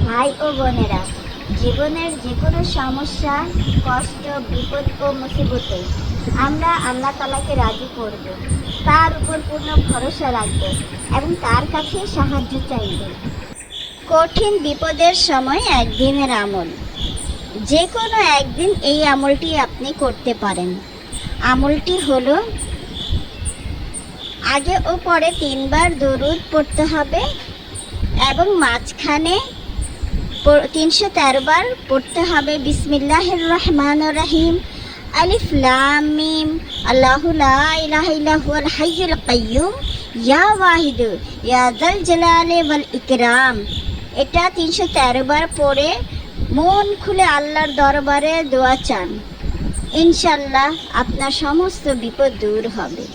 ভাই ও বোনেরা, জীবনের যে কোনো সমস্যা, কষ্ট, বিপদ ও মুসিবতে আমরা আল্লাহ তাআলাকে রাজি করব, তার উপর পূর্ণ ভরসা রাখব এবং তার কাছে সাহায্য চাইব। কঠিন বিপদের সময় একদিনের আমল। যে কোনো একদিন এই আমলটি আপনি করতে পারেন। আমলটি হলো, আগে ও পরে 3 বার দরুদ পড়তে হবে এবং মাঝখানে 313 বার পড়তে হবে বিসমিল্লাহির রহমানির রহিম, আলিফ লাম মিম, আল্লাহু লা ইলাহা ইল্লা হুয়াল হাইয়ুল কাইয়্যুম, ইয়া ওয়াহিদু ইয়া যাল জালালি ওয়াল ইকরাম। এটা 313 বার পড়ে মন খুলে আল্লাহর দরবারে দোয়া চান। ইনশাআল্লাহ আপনার সমস্ত বিপদ দূর হবে।